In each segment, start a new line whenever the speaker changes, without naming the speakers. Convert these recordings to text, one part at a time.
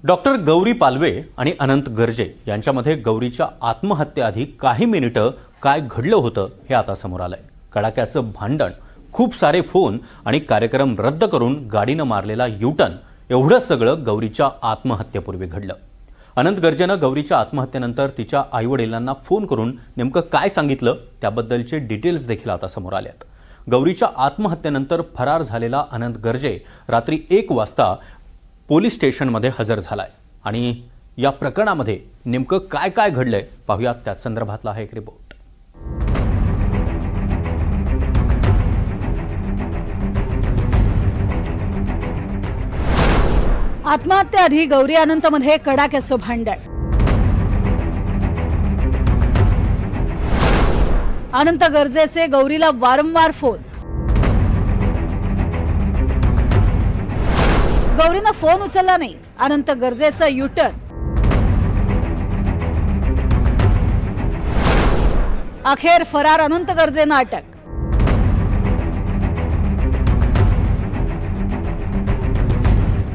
Doctor Gauri Palve आणि अनंत गर्जे यांच्यामध्ये गौरीच्या आत्महत्येआधी काही मिनिटं काय घडलं होतं हे आता समोर आलंय। कडाक्याचं भांडण, खूप सारे फोन आणि कार्यक्रम रद्द करून गाडीनं मारलेला युटर्न, एवढं सगळं गौरीच्या आत्महत्येपूर्वी घडलं। अनंत गर्जेनं गौरीच्या आत्महत्येनंतर तिच्या आईवडिलांना फोन करून नेमकं काय सांगितलं त्याबद्दलचे डिटेल्स देखील आता समोर आले आहेत। गौरीच्या आत्महत्येनंतर फरार झालेला अनंत गर्जे रात्री 1 वाजता पोलीस स्टेशनमध्ये हजर झालाय आणि या प्रकरणामध्ये नेमकं काय काय घडलंय पाहूयात। त्या संदर्भातला हा एक रिपोर्ट।
आत्महत्येआधी गौरी अनंत मध्ये कडाक्याचं भांडण। अनंत गर्जेचे गौरीला वारंवार फोन। गौरीनं फोन उचलला नाही, अनंत गर्जेचं युटर्न। अखेर फरार अनंत गर्जेनं अटक।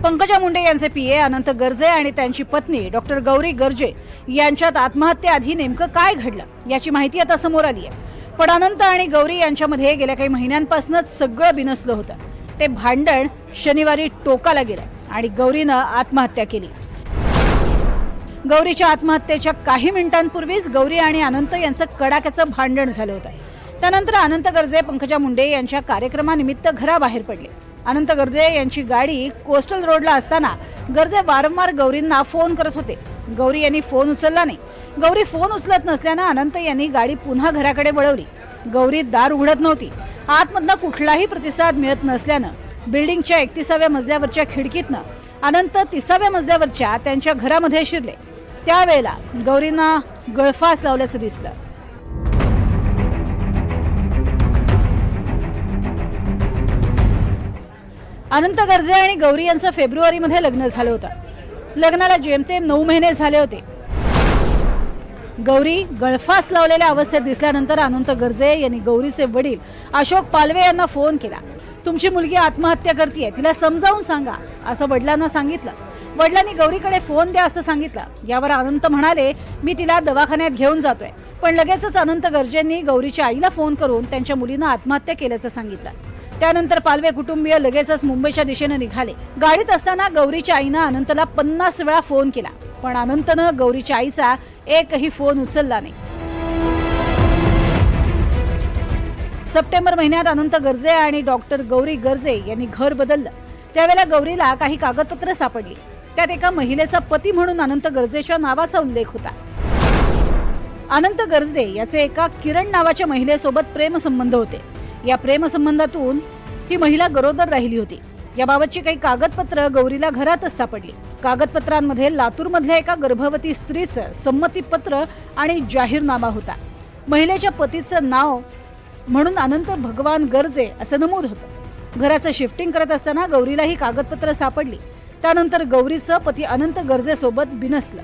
पंकजा मुंडे यांचे पीए अनंत गर्जे आणि त्यांची पत्नी डॉक्टर गौरी गर्जे यांच्यात आत्महत्येआधी नेमकं काय घडलं याची माहिती आता समोर आली आहे। पण अनंत आणि गौरी यांच्यामध्ये गेल्या काही महिन्यांपासूनच सगळं बिनसलं होतं। ते भांडण शनिवारी टोकाला गेलं आणि गौरीनं आत्महत्या केली। गौरीच्या आत्महत्येच्या काही मिनिटांपूर्वीच गौरी आणि अनंत यांचं कडाक्याचं भांडण झालं होतं। त्यानंतर अनंत गर्जे पंकजा मुंडे यांच्या कार्यक्रमानिमित्त घराबाहेर पडले। अनंत गर्जे यांची गाडी कोस्टल रोडला असताना गर्जे वारंवार गौरींना फोन करत होते। गौरी यांनी फोन उचलला नाही। गौरी फोन उचलत नसल्यानं अनंत यांनी गाडी पुन्हा घराकडे वळवली। गौरी दार उघडत नव्हती। आतमधनं कुठलाही प्रतिसाद मिळत नसल्यानं बिल्डिंगच्या 31व्या मजल्यावरच्या खिडकीतनं अनंत 30व्या मजल्यावरच्या त्यांच्या घरामध्ये शिरले। त्यावेळेला गौरींना गळफास लावल्याचं दिसलं। अनंत गर्जे आणि गौरी यांचं फेब्रुवारीमध्ये लग्न झालं होतं। लग्नाला जेमतेम 9 महिने झाले होते। गौरी गळफास लावलेल्या अवस्थेत दिसल्यानंतर अनंत गर्जे यांनी गौरीचे वडील अशोक पालवे यांना फोन केला। तुमची मुलगी आत्महत्या करतेय, तिला समजावून सांगा असं वडिलांना सांगितलं। वडिलांनी गौरीकडे फोन द्या असं सांगितलं। यावर अनंत म्हणाले, मी तिला दवाखान्यात घेऊन जातोय। पण लगेचच अनंत गर्जेंनी गौरीच्या आईला फोन करून त्यांच्या मुलीनं आत्महत्या केल्याचं सांगितलं। त्यानंतर पालवे कुटुंबीय लगेचच मुंबईच्या दिशेने निघाले। गाडीत असताना गौरीच्या आईनं अनंतला 50 वेळा फोन केला, पण अनंतनं गौरीच्या आईचा एकही फोन उचलला नाही। सप्टेंबर महिन्यात अनंत गर्जे आणि डॉक्टर गौरी गर्जे यांनी घर बदललं। त्यावेळेला गौरीला काही कागदपत्र सापडली। त्यात एका महिलेचा पती म्हणून अनंत गर्जेच्या नावाचा उल्लेख होता। अनंत गर्जे याचे एका किरण नावाच्या महिलेसोबत प्रेमसंबंध होते। या प्रेमसंबंधातून ती महिला गरोदर राहिली होती। याबाबतची काही कागदपत्र गौरीला घरातच सापडली। कागदपत्रांमध्ये लातूरमधल्या एका गर्भवती स्त्रीचं संमतीपत्र आणि जाहीरनामा होता। महिलेच्या पतीचं नाव म्हणून अनंत भगवान गर्जे असं नमूद होतं। घराचं शिफ्टिंग करत असताना गौरीला ही कागदपत्र सापडली। त्यानंतर गौरीचं पती अनंत गर्जे सोबत बिनसलं।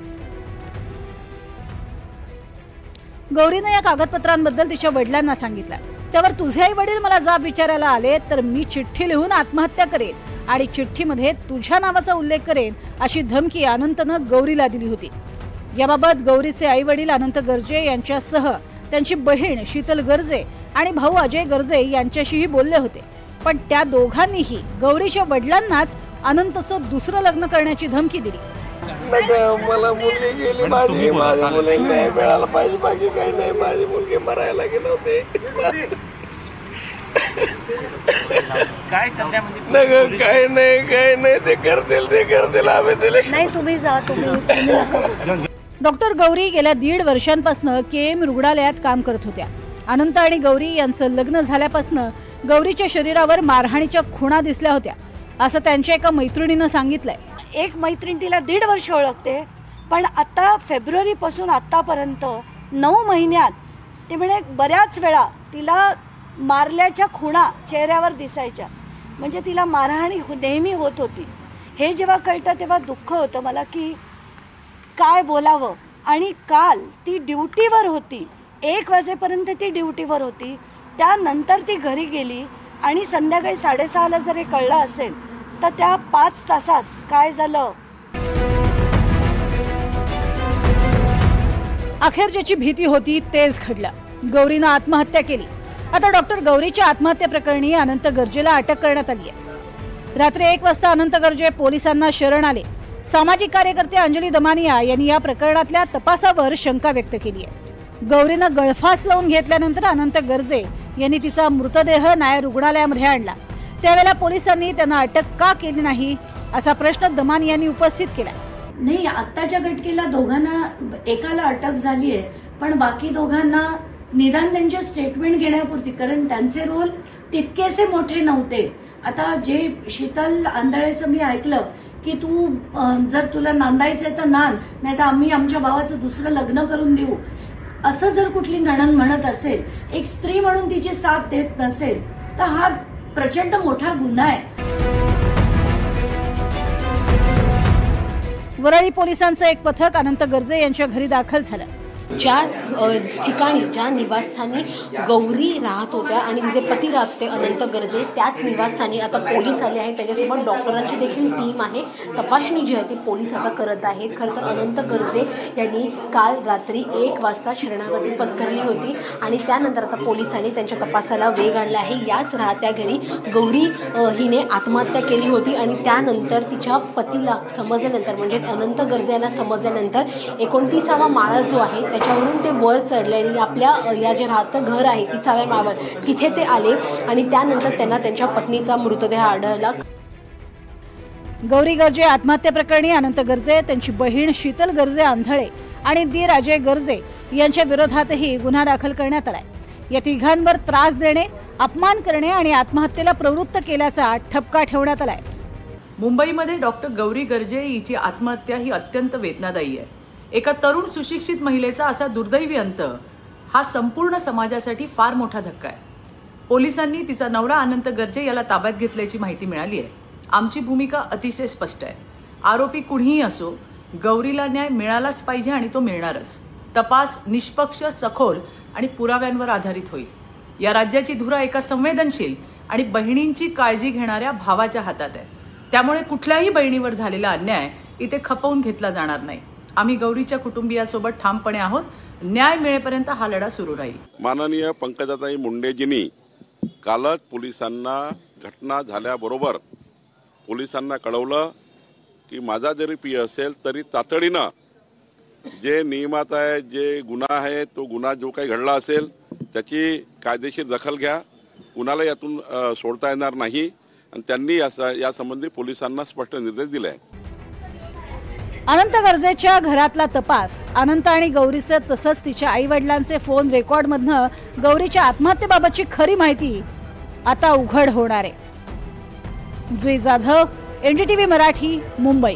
गौरीने या कागदपत्रांबद्दल तिच्या वडिलांना सांगितलं। त्यावर तुझे आई वडील मला जाब विचारायला आले तर मी चिठ्ठी लिहून आत्महत्या करेन आणि चिठ्ठीमध्ये तुझ्या नावाचा उल्लेख करेन अशी धमकी अनंतनं गौरीला दिली होती। याबाबत गौरीचे आई वडील अनंत गर्जे यांच्यासह त्यांची बहीण शीतल गर्जे आणि भाऊ अजय गर्जे यांच्याशीही बोलले होते। पण त्या दोघांनीही गौरीच्या वडिलांनाच अनंतचं दुसरं लग्न करण्याची धमकी दिली।
मला मुलगी गेली, माझी मुलीला नाही मिळाला पाहिजे, बाकी काही नाही, माझी मुलगी मरायला गेली होती। काय नाही ते करतील आम्ही दिले
नाही, तुम्ही जा, तुम्ही। डॉक्टर गौरी गेल्या 1.5 वर्षांपासून केएम रुग्णालयात काम करत होत्या। अनंत आणि गौरी यांचं लग्न झाल्यापासून गौरीच्या शरीरावर मारहाणीच्या खुणा दिसल्या होत्या असं त्यांच्या एका मैत्रिणीनं सांगितलंय।
एक मैत्रीण तिला 1.5 वर्ष ओळखते, पण आता फेब्रुवारी पासून आतापर्यंत 9 महिन्यात ते म्हणे बऱ्याच वेळा तिला मारल्याच्या खुणा चेहऱ्यावर दिसायच्या। म्हणजे तिला मारहाणी नेहमी होत होती। हे जेव्हा कळतं तेव्हा दुःख होतं मला की काय बोलावं। आणि काल ती ड्युटीवर होती, 1 वाजेपर्यंत ती ड्युटीवर होती। त्यानंतर ती घरी गेली आणि संध्याकाळी 6:30ला जर हे कळलं असेल तर त्या 5 तासात काय झालं
अखेर ज्याची भीती होती तेच घडलं। गौरीनं आत्महत्या केली। आता डॉक्टर गौरीच्या आत्महत्येप्रकरणी अनंत गर्जेला अटक करण्यात आली आहे। रात्री 1 वाजता अनंत गर्जे पोलिसांना शरण आले। सामाजिक कार्यकर्ते अंजली दमानिया यांनी या प्रकरणातल्या तपासावर शंका व्यक्त केली आहे। गौरीनं गळफास लावून घेतल्यानंतर अनंत गर्जे यांनी तिचा मृतदेह न्याय रुग्णालयामध्ये आणला। त्यावेळेला पोलिसांनी त्यांना अटक का केली नाही असा प्रश्न दमानिया यांनी उपस्थित केला।
नाही, आत्ताच्या घटनेला दोघांना एकाला अटक झाली आहे, पण बाकी दोघांना निदान त्यांचे स्टेटमेंट घेण्यापुरती, कारण त्यांचे रोल तितकेसे मोठे नव्हते। आता जे शीतल आंधळेचं मी ऐकलं की तू जर तुला नांदायचंय तर नांद, नाही तर आम्ही आमच्या भावाचं दुसरं लग्न करून देऊ, असं जर कुठली नणंद म्हणत असेल, एक स्त्री म्हणून तिची साथ देत नसेल, तर हा प्रचंड मोठा गुन्हा आहे।
वरळी पोलिसांचं एक पथक अनंत गर्जे यांच्या घरी दाखल झालं।
ज्या ठिकाणी ज्या निवासस्थानी गौरी राहत होत्या आणि तिचे पती राहत होते अनंत गर्जे, त्याच निवासस्थानी आता पोलीस आले आहेत। त्याच्यासोबत डॉक्टरांची देखील टीम आहे। तपासणी जी आहे ती पोलीस आता करत आहेत। खरं तर अनंत गर्जे यांनी काल रात्री 1 वाजता शरणागती पत्करली होती आणि त्यानंतर आता पोलिसांनी त्यांच्या तपासाला वेग आणला आहे। याच राहत्या घरी गौरी हिने आत्महत्या केली होती आणि त्यानंतर तिच्या पतीला समजल्यानंतर, म्हणजेच अनंत गर्जे यांना समजल्यानंतर 29वा माळा जो आहे त्याच्यावरून ते वर चढले आणि आपल्या या जे राहतं घर आहे 30व्या माळावर तिथे ते आले आणि त्यानंतर त्यांना त्यांच्या पत्नीचा मृतदेह आढळला।
गौरी गर्जे आत्महत्येप्रकरणी अनंत गर्जे, त्यांची बहीण शीतल गर्जे आंधळे आणि दीर अजय गर्जे यांच्या विरोधातही गुन्हा दाखल करण्यात आलाय। या तिघांवर त्रास देणे, अपमान करणे आणि आत्महत्येला प्रवृत्त केल्याचा ठपका ठेवण्यात आलाय।
मुंबईमध्ये डॉक्टर गौरी गर्जे हिची आत्महत्या ही अत्यंत वेदनादायी आहे। एका तरुण सुशिक्षित महिलेचा असा दुर्दैवी अंत हा संपूर्ण समाजासाठी फार मोठा धक्का आहे। पोलिसांनी तिचा नवरा अनंत गर्जे याला ताब्यात घेतल्याची माहिती मिळाली आहे। आमची भूमिका अतिशय स्पष्ट आहे। आरोपी कुणीही असो, गौरीला न्याय मिळालाच पाहिजे आणि तो मिळणारच। तपास निष्पक्ष, सखोल आणि पुराव्यांवर आधारित होईल। या राज्याची धुरा एका संवेदनशील आणि बहिणींची काळजी घेणाऱ्या भावाच्या हातात आहे। त्यामुळे कुठल्याही बहिणीवर झालेला अन्याय इथे खपवून घेतला जाणार नाही। आम्ही गौरीच्या कुटुंबियासोबत ठामपणे आहोत। न्याय मिळेपर्यंत हा लढा सुरू राहील।
माननीय पंकजाताई मुंडेजींनी कालच पोलिसांना घटना झाल्याबरोबर पोलिसांना कळवलं की माझा जरी पी असेल तरी तातडीनं जे नियमात आहे, जे गुन्हा आहे, तो गुन्हा जो काही घडला असेल त्याची कायदेशीर दखल घ्या। कुणाला यातून सोडता येणार नाही आणि त्यांनी यासंबंधी पोलिसांना स्पष्ट निर्देश दिले आहेत।
अनंत गर्जेच्या घरातला तपास, अनंत आणि गौरीचे तसंच तिच्या आई वडिलांचे फोन रेकॉर्डमधनं गौरीच्या आत्महत्येबाबतची खरी माहिती आता उघड होणार आहे। जुई जाधव, NDTV मराठी, मुंबई।